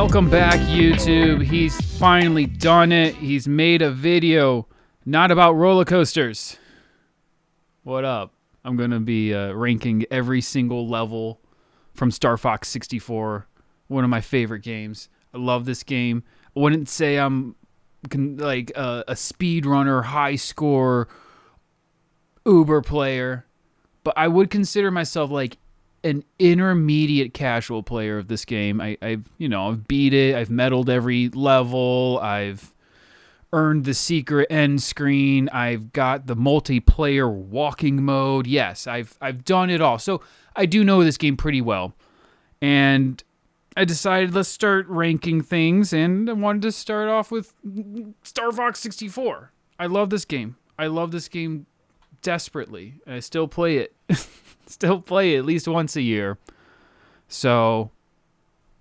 Welcome back, YouTube. He's finally done it. He's made a video not about roller coasters. What up? I'm going to be ranking every single level from Star Fox 64, one of my favorite games. I love this game. I wouldn't say I'm like a speedrunner, high score, uber player, but I would consider myself like an intermediate casual player of this game. I've beat it. I've medaled every level. I've earned the secret end screen. I've got the multiplayer walking mode. Yes, I've done it all. So I do know this game pretty well. And I decided let's start ranking things, and I wanted to start off with Star Fox 64. I love this game. I love this game desperately. I still play it. Still play it at least once a year. So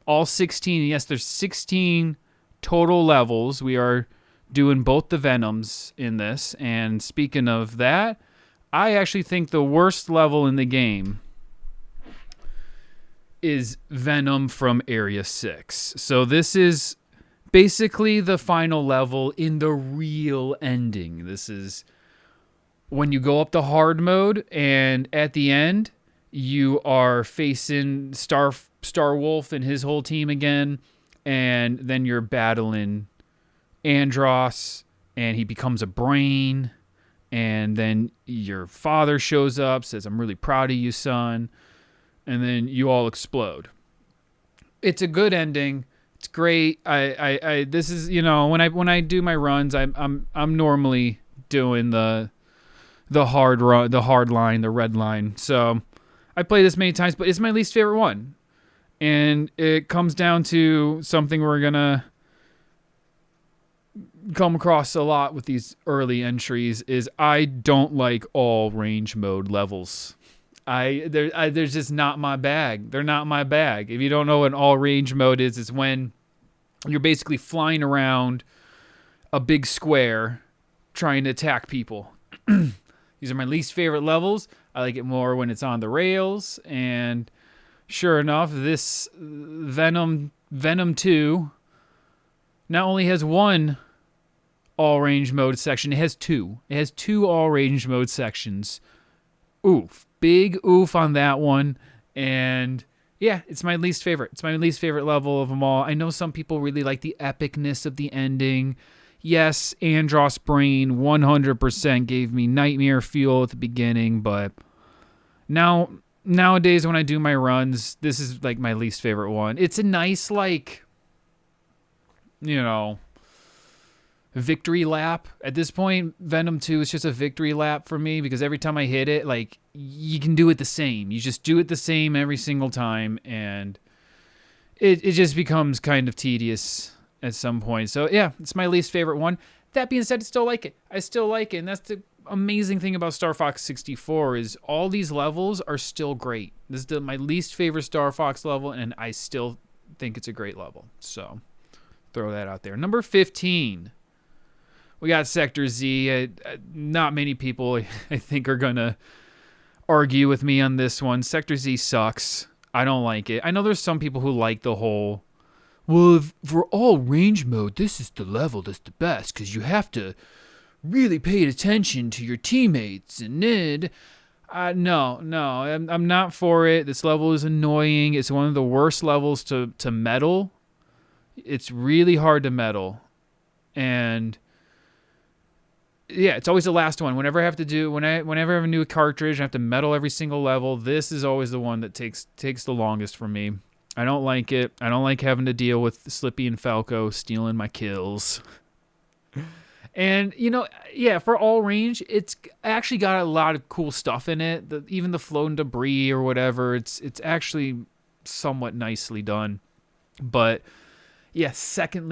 all 16, yes, there's 16 total levels. We are doing both the Venoms in this. And speaking of that, I actually think the worst level in the game is Venom from Area 6. So this is basically the final level in the real ending. This is when you go up to hard mode, and at the end, you are facing Star Wolf and his whole team again, and then you're battling Andros, and he becomes a brain, and then your father shows up, says, "I'm really proud of you, son," and then you all explode. It's a good ending. It's great. This is, when I do my runs, I'm normally doing the hard run, the hard line, the red line. So I play this many times, but it's my least favorite one. And it comes down to something we're going to come across a lot with these early entries is I don't like all range mode levels. They're just not my bag. They're not my bag. If you don't know what an all range mode is, it's when you're basically flying around a big square trying to attack people. These are my least favorite levels. I like it more when it's on the rails. And sure enough, this Venom 2 not only has one all-range mode section, it has two. It has two all-range mode sections. Oof. Big oof on that one. And yeah, it's my least favorite. It's my least favorite level of them all. I know some people really like the epicness of the ending. Yes, Andros Brain 100% gave me nightmare fuel at the beginning, but nowadays when I do my runs, this is like my least favorite one. It's a nice, victory lap. At this point, Venom 2 is just a victory lap for me because every time I hit it, you can do it the same. You just do it the same every single time, and it just becomes kind of tedious at some point. So yeah, it's my least favorite one. That being said, I still like it. And that's the amazing thing about Star Fox 64 is all these levels are still great. This is my least favorite Star Fox level, and I still think it's a great level. So throw that out there. Number 15, we got Sector Z. Not many people, I think, are going to argue with me on this one. Sector Z sucks. I don't like it. I know there's some people who like the whole, well, for all range mode, this is the level that's the best because you have to really pay attention to your teammates. And no, I'm not for it. This level is annoying. It's one of the worst levels to medal. It's really hard to medal. And yeah, it's always the last one. Whenever I have a new cartridge, I have to medal every single level. This is always the one that takes the longest for me. I don't like it. I don't like having to deal with Slippy and Falco stealing my kills. And, for all range, it's actually got a lot of cool stuff in it. Even the floating debris or whatever, it's actually somewhat nicely done. But, yeah, second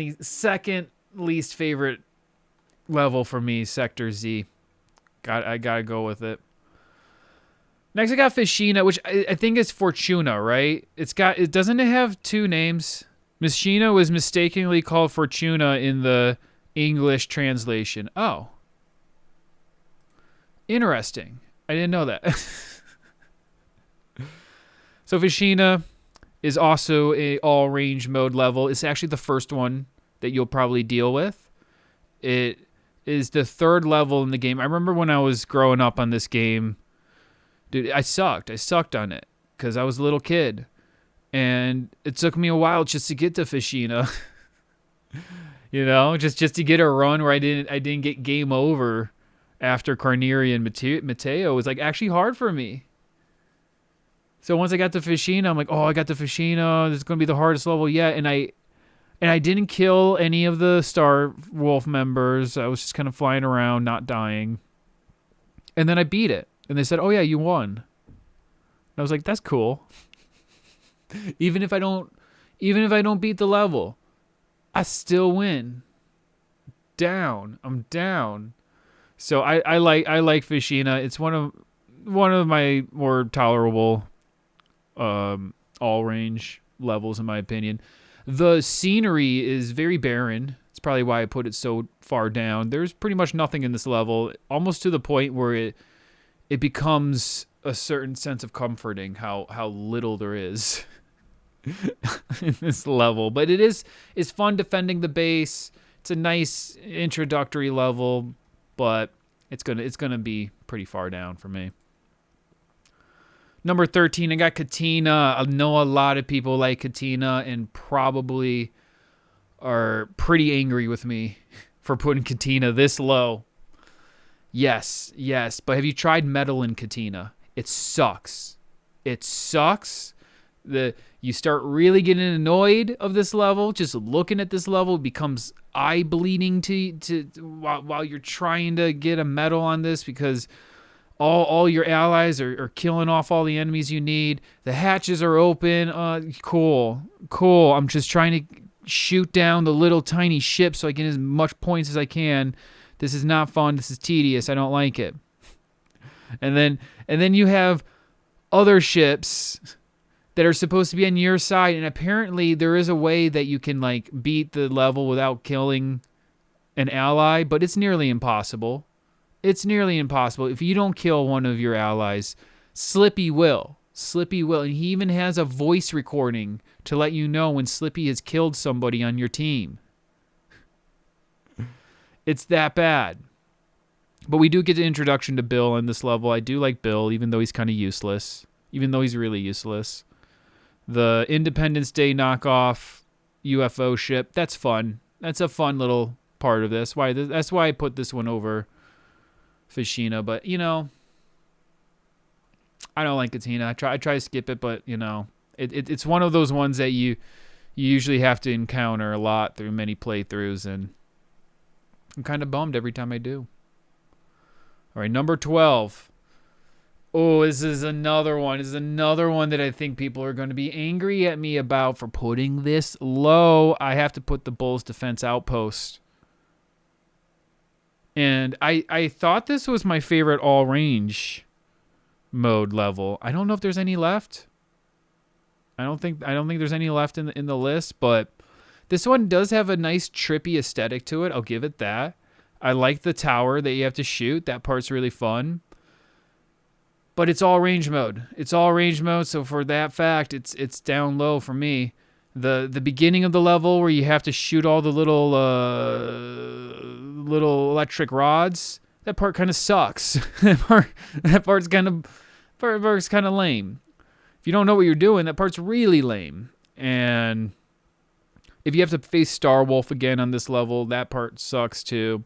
least favorite level for me, Sector Z. I gotta go with it. Next, I got Fichina, which I think is Fortuna, right? Doesn't it have two names? Fichina was mistakenly called Fortuna in the English translation. Oh. Interesting. I didn't know that. So Fichina, is also a all range mode level. It's actually the first one that you'll probably deal with. It is the third level in the game. I remember when I was growing up on this game, dude, I sucked. I sucked on it because I was a little kid. And it took me a while just to get to Fichina. Just to get a run where I didn't get game over after Corneria and Meteo was like actually hard for me. So once I got to Fichina, I'm like, oh, I got to Fichina. This is going to be the hardest level yet. And I didn't kill any of the Star Wolf members. I was just kind of flying around, not dying. And then I beat it. And they said, oh, yeah, you won. And I was like, that's cool. Even if I don't beat the level, I still win. I'm down. So I like Fichina. It's one of my more tolerable all range levels in my opinion. The scenery is very barren. It's probably why I put it so far down. There's pretty much nothing in this level, almost to the point where it becomes a certain sense of comforting how little there is in this level. But it's fun defending the base. It's a nice introductory level, but it's gonna be pretty far down for me. Number 13, I got Katina. I know a lot of people like Katina and probably are pretty angry with me for putting Katina this low. Yes, but have you tried metal in Katina? It sucks. You start really getting annoyed of this level. Just looking at this level becomes eye bleeding while you're trying to get a medal on this because all your allies are killing off all the enemies you need. The hatches are open. Cool. I'm just trying to shoot down the little tiny ship so I get as much points as I can. This is not fun. This is tedious. I don't like it. And then you have other ships that are supposed to be on your side, and apparently there is a way that you can like beat the level without killing an ally, but it's nearly impossible. If you don't kill one of your allies. Slippy will, and he even has a voice recording to let you know when Slippy has killed somebody on your team. It's that bad. But we do get the introduction to Bill in this level. I do like Bill, even though he's kind of useless. Even though he's really useless. The Independence Day knockoff UFO ship, that's fun. That's a fun little part of this. That's why I put this one over Fichina. But, I don't like Katina. I try to skip it, but, it's one of those ones that you usually have to encounter a lot through many playthroughs, and I'm kind of bummed every time I do. All right, number 12. Oh, this is another one. This is another one that I think people are going to be angry at me about for putting this low. I have to put the Bolse Defense Outpost. And I thought this was my favorite all-range mode level. I don't know if there's any left. I don't think there's any left in the list, but this one does have a nice trippy aesthetic to it. I'll give it that. I like the tower that you have to shoot. That part's really fun. But it's all range mode. So for that fact, it's down low for me. The beginning of the level where you have to shoot all the little electric rods, that part kind of sucks. that part's kind of lame. If you don't know what you're doing, that part's really lame. And if you have to face Star Wolf again on this level, that part sucks too.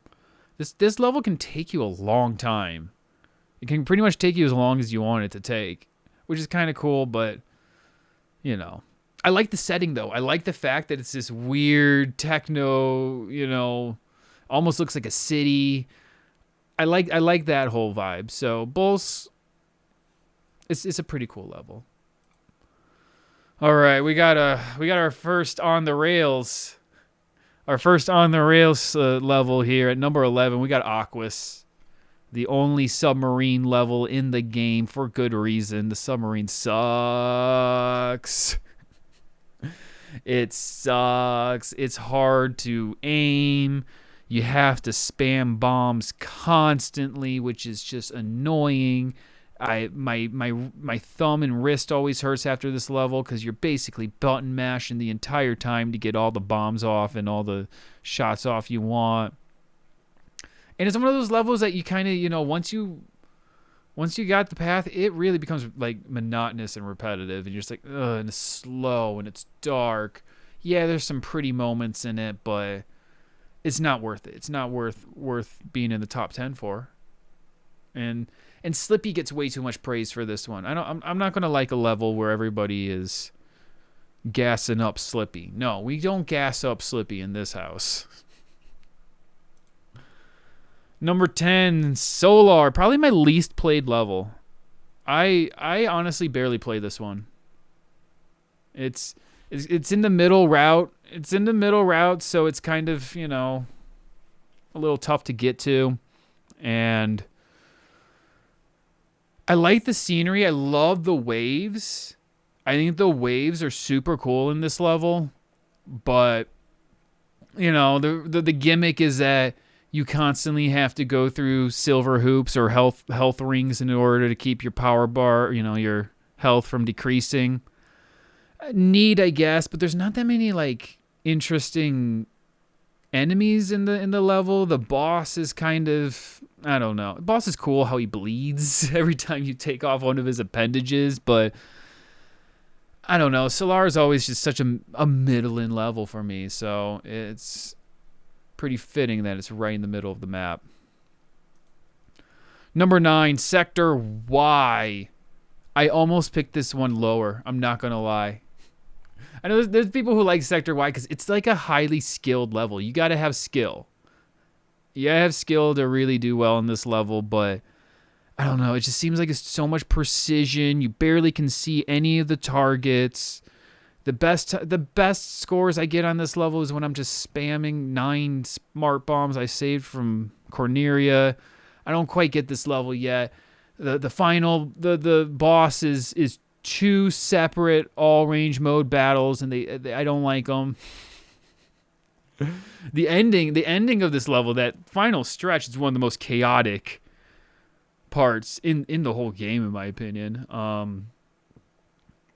This level can take you a long time. It can pretty much take you as long as you want it to take, which is kind of cool, but, I like the setting, though. I like the fact that it's this weird techno, almost looks like a city. I like that whole vibe. So, Bolse, it's a pretty cool level. All right, we got our first on the rails. Our first on the rails level here at number 11. We got Aquas. The only submarine level in the game for good reason. The submarine sucks. It sucks. It's hard to aim. You have to spam bombs constantly, which is just annoying. My thumb and wrist always hurts after this level because you're basically button mashing the entire time to get all the bombs off and all the shots off you want. And it's one of those levels that you kind of, once you got the path, it really becomes like monotonous and repetitive, and you're just like, ugh, and it's slow and it's dark. Yeah, there's some pretty moments in it, but it's not worth it. It's not worth being in the top 10 for. And Slippy gets way too much praise for this one. I'm not gonna like a level where everybody is gassing up Slippy. No, we don't gas up Slippy in this house. Number 10, Solar. Probably my least played level. I honestly barely play this one. It's in the middle route. It's in the middle route, so it's kind of, a little tough to get to. And I like the scenery. I love the waves. I think the waves are super cool in this level. But, the gimmick is that you constantly have to go through silver hoops or health rings in order to keep your power bar, your health from decreasing. Neat, I guess, but there's not that many interesting enemies in the level. The boss is kind of, I don't know. The boss is cool how he bleeds every time you take off one of his appendages, but I don't know. Solar is always just such a middling level for me, so it's pretty fitting that it's right in the middle of the map. Number 9, Sector Y. I almost picked this one lower. I'm not going to lie. I know there's people who like Sector Y because it's like a highly skilled level. You got to have skill. You got to have skill to really do well in this level, but I don't know. It just seems like it's so much precision. You barely can see any of the targets. The best scores I get on this level is when I'm just spamming 9 smart bombs I saved from Corneria. I don't quite get this level yet. The boss is 2 separate all range mode battles, and I don't like them. The ending of this level, that final stretch, is one of the most chaotic parts in the whole game, in my opinion.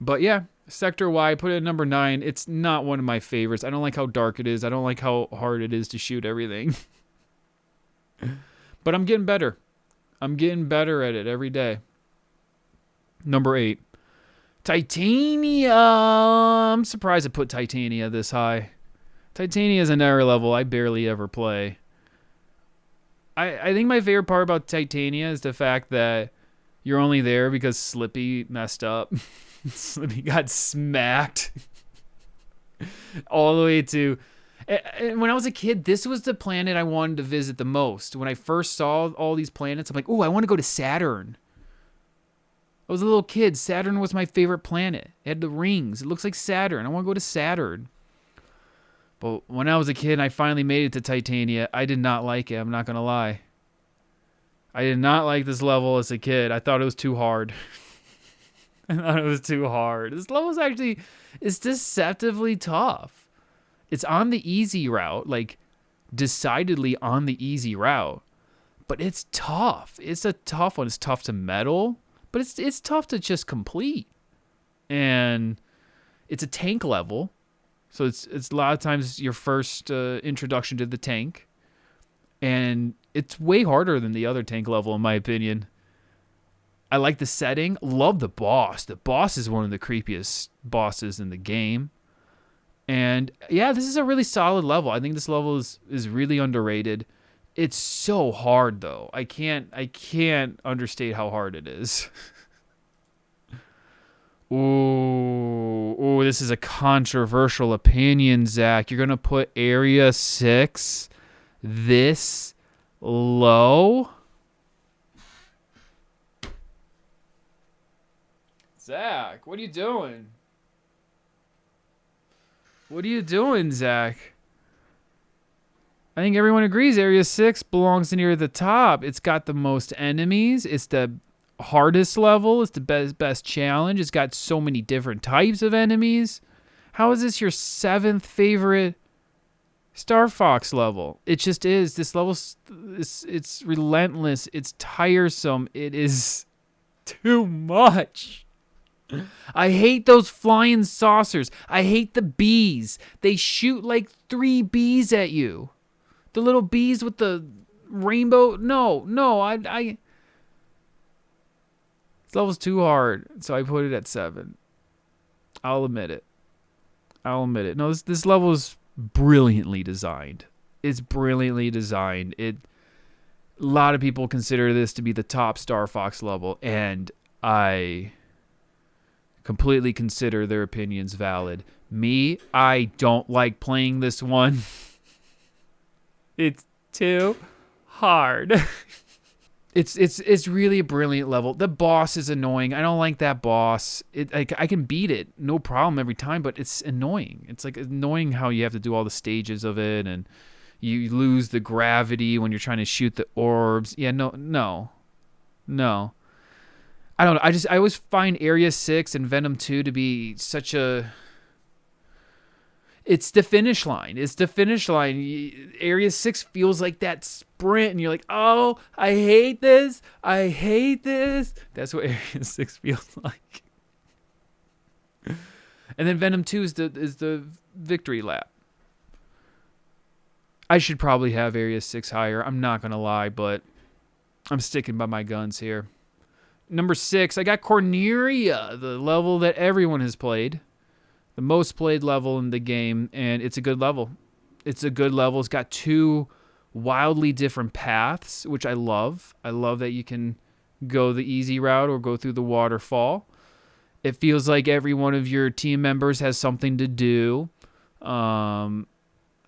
But yeah. Sector Y, put it at number 9. It's not one of my favorites. I don't like how dark it is. I don't like how hard it is to shoot everything. But I'm getting better. I'm getting better at it every day. Number 8. Titania. I'm surprised I put Titania this high. Titania is an error level I barely ever play. I think my favorite part about Titania is the fact that you're only there because Slippy messed up. Slippy got smacked all the way to... When I was a kid, this was the planet I wanted to visit the most. When I first saw all these planets, I'm like, oh, I want to go to Saturn. I was a little kid. Saturn was my favorite planet. It had the rings. It looks like Saturn. I want to go to Saturn. But when I was a kid and I finally made it to Titania, I did not like it. I'm not going to lie. I did not like this level as a kid. I thought it was too hard. I thought it was too hard. This level is deceptively tough. It's on the easy route, decidedly on the easy route. But it's tough. It's a tough one. It's tough to medal, but it's tough to just complete. And it's a tank level, so it's a lot of times your first introduction to the tank, and it's way harder than the other tank level, in my opinion. I like the setting. Love the boss. The boss is one of the creepiest bosses in the game. And yeah, this is a really solid level. I think this level is really underrated. It's so hard though. I can't understate how hard it is. Ooh, this is a controversial opinion, Zach. You're gonna put Area 6 this low? Zach, what are you doing? What are you doing, Zach? I think everyone agrees Area 6 belongs near the top. It's got the most enemies. It's the hardest level. It's the best challenge. It's got so many different types of enemies. How is this your 7th favorite Star Fox level? It just is. This level, it's relentless. It's tiresome. It is too much. I hate those flying saucers. I hate the bees. They shoot like 3 bees at you. The little bees with the rainbow. No, I this level's too hard, so I put it at 7. I'll admit it. No, this level is brilliantly designed. It's brilliantly designed. A lot of people consider this to be the top Star Fox level, and I completely consider their opinions valid. Me, I don't like playing this one. It's too hard. It's really a brilliant level. The boss is annoying. I don't like that boss. I can beat it, no problem every time, but it's annoying. It's like annoying how you have to do all the stages of it, and you lose the gravity when you're trying to shoot the orbs. Yeah, no. I don't know. I always find Area 6 and Venom 2 to be such a... It's the finish line. Area 6 feels like that sprint, and you're like, oh, I hate this. That's what Area 6 feels like. And then Venom 2 is the victory lap. I should probably have Area 6 higher. I'm not going to lie, but I'm sticking by my guns here. Number 6, I got Corneria, the level that everyone has played. The most played level in the game, and it's a good level. It's got 2 wildly different paths, which I love. I love that you can go the easy route or go through the waterfall. It feels like every one of your team members has something to do.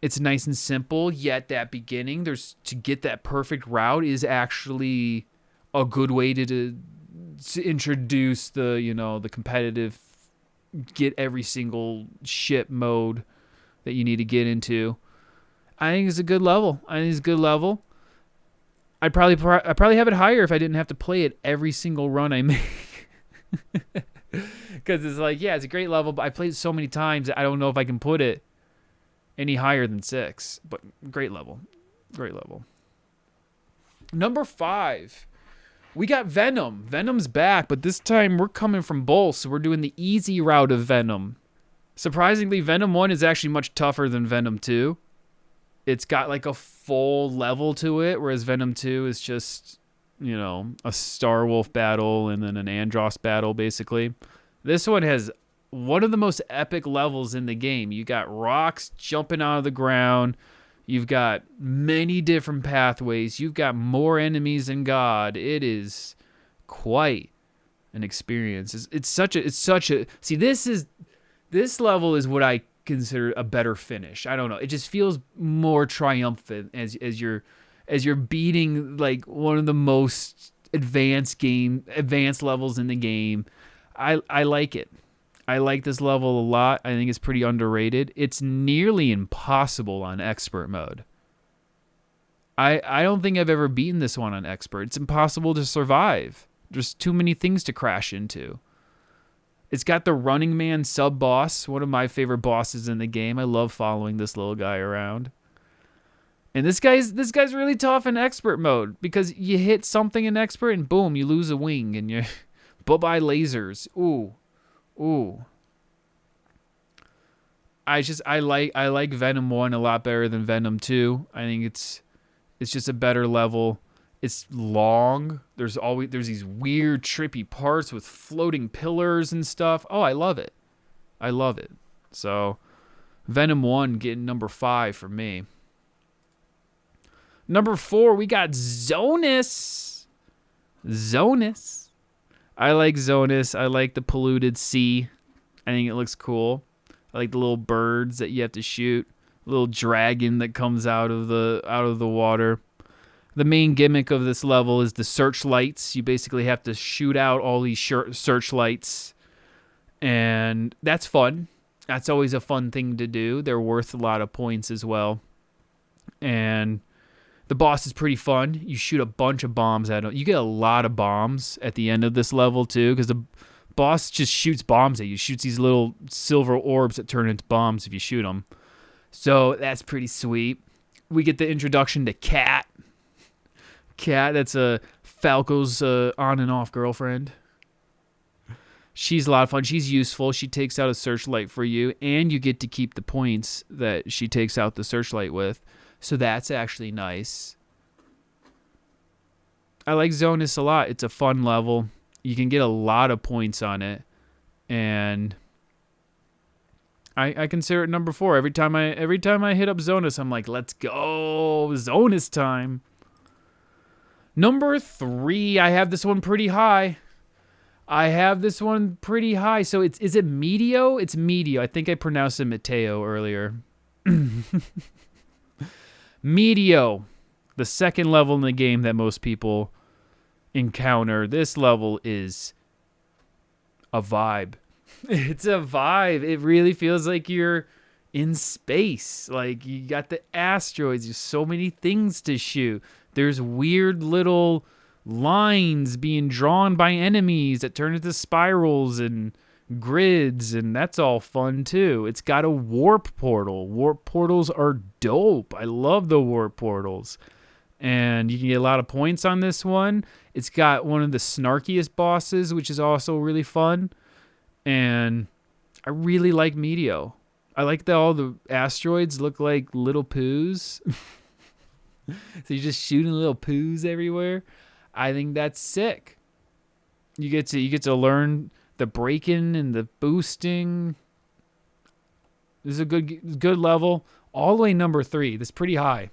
It's nice and simple, yet that beginning, to get that perfect route is actually a good way to introduce the competitive, get every single ship mode that you need to get into. I think it's a good level. I'd probably have it higher if I didn't have to play it every single run I make. Because it's like, yeah, it's a great level, but I played it so many times that I don't know if I can put it any higher than 6. But great level. Number 5. We got Venom. Venom's back, but this time we're coming from Bolse, so we're doing the easy route of Venom. Surprisingly, Venom 1 is actually much tougher than Venom 2. It's got like a full level to it, whereas Venom 2 is just, a Star Wolf battle and then an Andross battle, basically. This one has one of the most epic levels in the game. You got rocks jumping out of the ground. You've got many different pathways. You've got more enemies than God. It is quite an experience. It's such a see, this level is what I consider a better finish. I don't know. It just feels more triumphant as you're beating like one of the most advanced levels in the game. I like it. I like this level a lot. I think it's pretty underrated. It's nearly impossible on expert mode. I don't think I've ever beaten this one on expert. It's impossible to survive. There's too many things to crash into. It's got the Running Man sub-boss, one of my favorite bosses in the game. I love following this little guy around. And this guy's really tough in expert mode because you hit something in expert and boom, you lose a wing and you're bye-bye lasers. Ooh. I like Venom 1 a lot better than Venom 2. I think it's just a better level. It's long. There's these weird trippy parts with floating pillars and stuff. Oh, I love it. So Venom 1 getting number 5 for me. Number 4, we got Zonus. I like Zonus. I like the polluted sea. I think it looks cool. I like the little birds that you have to shoot. Little dragon that comes out of the water. The main gimmick of this level is the searchlights. You basically have to shoot out all these searchlights. And that's fun. That's always a fun thing to do. They're worth a lot of points as well. And the boss is pretty fun. You shoot a bunch of bombs at him. You get a lot of bombs at the end of this level too, because the boss just shoots bombs at you. Shoots these little silver orbs that turn into bombs if you shoot them. So that's pretty sweet. We get the introduction to Cat. Cat, that's Falco's on and off girlfriend. She's a lot of fun. She's useful. She takes out a searchlight for you, and you get to keep the points that she takes out the searchlight with. So that's actually nice. I like Zonus a lot. It's a fun level. You can get a lot of points on it, and I consider it number 4. Every time I hit up Zonus, I'm like, let's go, Zonus time. Number 3, I have this one pretty high. So is it Meteo? It's Meteo. I think I pronounced it Meteo earlier. Meteo, the second level in the game that most people encounter. This level is a vibe. It's a vibe. It really feels like you're in space. Like, you got the asteroids. There's so many things to shoot. There's weird little lines being drawn by enemies that turn into spirals and grids, and that's all fun too. It's got a warp portal. Warp portals are dope. I love the warp portals. And you can get a lot of points on this one. It's got one of the snarkiest bosses, which is also really fun. And I really like Meteo. I like that all the asteroids look like little poos. So you're just shooting little poos everywhere. I think that's sick. You get to learn the braking and the boosting. This is a good level. All the way number 3. That's pretty high.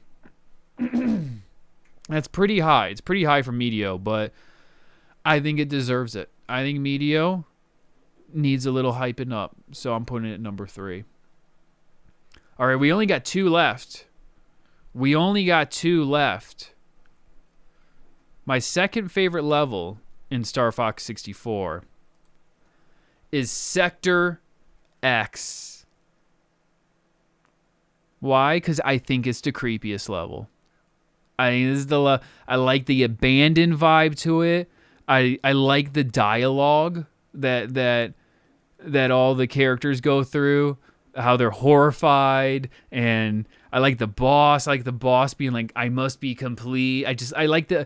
That's pretty high. It's pretty high for Meteo, but I think it deserves it. I think Meteo needs a little hyping up, so I'm putting it at number 3. All right, we only got 2 left. My second favorite level in Star Fox 64 is Sector X. Why? Because I think it's the creepiest level. I like the abandoned vibe to it. I like the dialogue that all the characters go through, how they're horrified, and I like the boss. I like the boss being like, I must be complete. I like the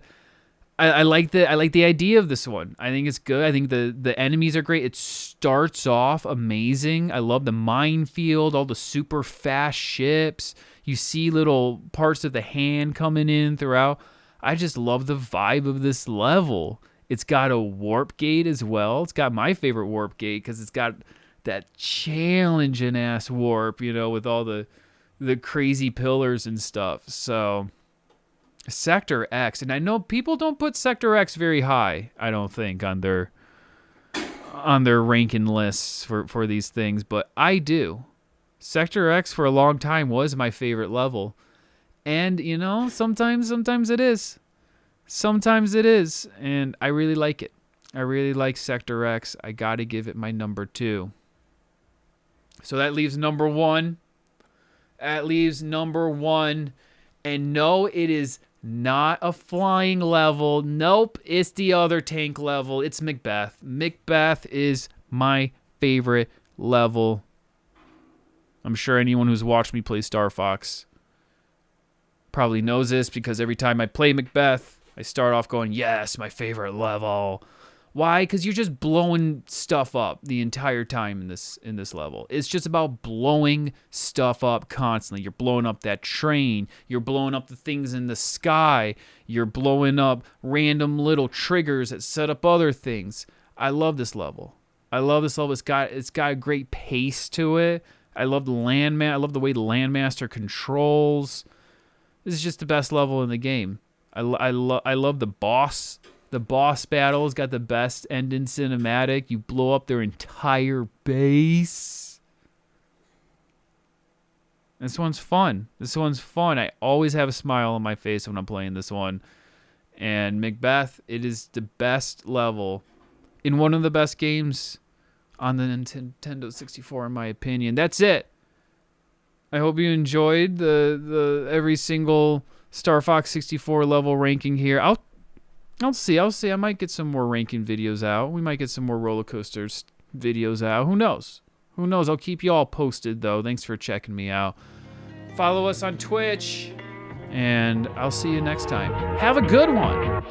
idea of this one. I think it's good. I think the enemies are great. It starts off amazing. I love the minefield, all the super fast ships. You see little parts of the hand coming in throughout. I just love the vibe of this level. It's got a warp gate as well. It's got my favorite warp gate because it's got that challenging ass warp, with all the crazy pillars and stuff. So Sector X, and I know people don't put Sector X very high, I don't think, on their ranking lists for these things, but I do. Sector X for a long time was my favorite level. And, sometimes it is. Sometimes it is, and I really like it. I really like Sector X. I got to give it my number 2. So that leaves number 1. And no, it is not a flying level. Nope, it's the other tank level. It's Macbeth. Macbeth is my favorite level. I'm sure anyone who's watched me play Star Fox probably knows this, because every time I play Macbeth, I start off going, yes, my favorite level. Why? Because you're just blowing stuff up the entire time in this level. It's just about blowing stuff up constantly. You're blowing up that train. You're blowing up the things in the sky. You're blowing up random little triggers that set up other things. I love this level. It's got a great pace to it. I love the I love the way the Landmaster controls. This is just the best level in the game. I love the boss. The boss battle's got the best ending cinematic. You blow up their entire base. This one's fun. I always have a smile on my face when I'm playing this one. And Macbeth, it is the best level in one of the best games on the Nintendo 64, in my opinion. That's it. I hope you enjoyed the every single Star Fox 64 level ranking here. I'll see. I might get some more ranking videos out. We might get some more roller coasters videos out. Who knows? I'll keep you all posted, though. Thanks for checking me out. Follow us on Twitch, and I'll see you next time. Have a good one.